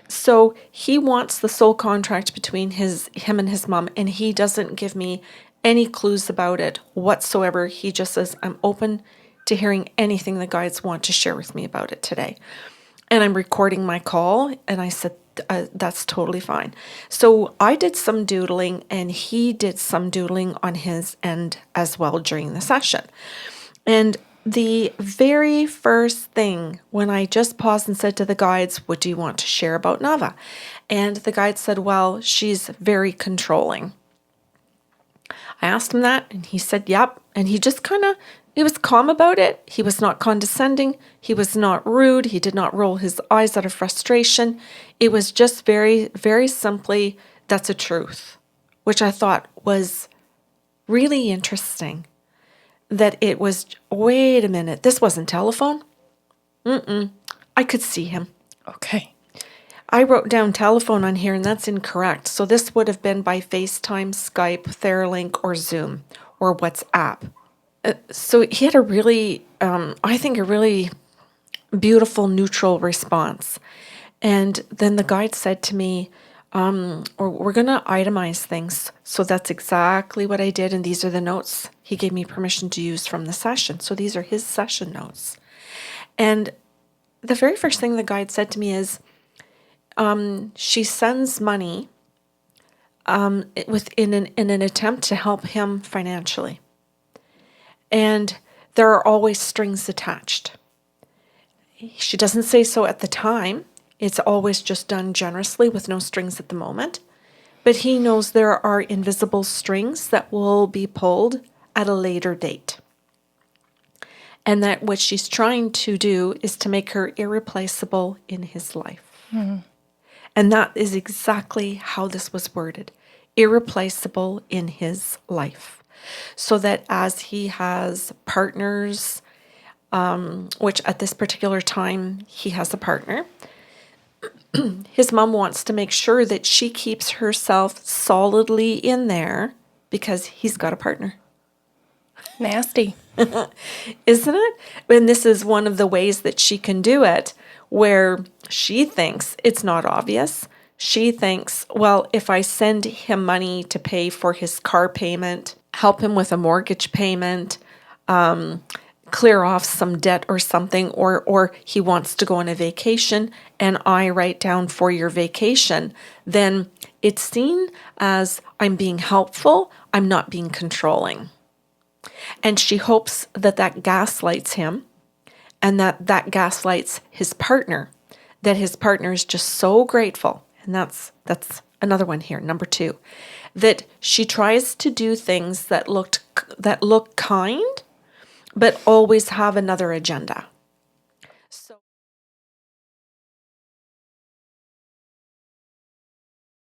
So he wants the soul contract between him and his mom, and he doesn't give me any clues about it whatsoever. He just says, I'm open to hearing anything the guides want to share with me about it today. And I'm recording my call, and I said, that's totally fine. So I did some doodling, and he did some doodling on his end as well during the session. And the very first thing, when I just paused and said to the guides, what do you want to share about Nava? And the guide said, well, she's very controlling. I asked him that, and he said, yep. And he just he was calm about it. He was not condescending. He was not rude. He did not roll his eyes out of frustration. It was just very, very simply, that's a truth, which I thought was really interesting. That it was, wait a minute, this wasn't telephone? I could see him. Okay. I wrote down telephone on here, and that's incorrect. So this would have been by FaceTime, Skype, Theralink, or Zoom, or WhatsApp. So he had a really, I think, a really beautiful, neutral response. And then the guide said to me, we're going to itemize things. So that's exactly what I did. And these are the notes he gave me permission to use from the session. So these are his session notes. And the very first thing the guide said to me is, she sends money in an attempt to help him financially. And there are always strings attached. She doesn't say so at the time. It's always just done generously with no strings at the moment. But he knows there are invisible strings that will be pulled at a later date. And that what she's trying to do is to make her irreplaceable in his life. Mm-hmm. And that is exactly how this was worded. Irreplaceable in his life. So that as he has partners, which at this particular time he has a partner, his mom wants to make sure that she keeps herself solidly in there because he's got a partner. Nasty. Isn't it? And this is one of the ways that she can do it, where she thinks it's not obvious. She thinks, well, if I send him money to pay for his car payment, help him with a mortgage payment, clear off some debt or something, or he wants to go on a vacation and I write down for your vacation, then it's seen as I'm being helpful, I'm not being controlling. And she hopes that that gaslights him and that gaslights his partner, that his partner is just so grateful. And that's another one here, number 2, that she tries to do things that look kind, but always have another agenda.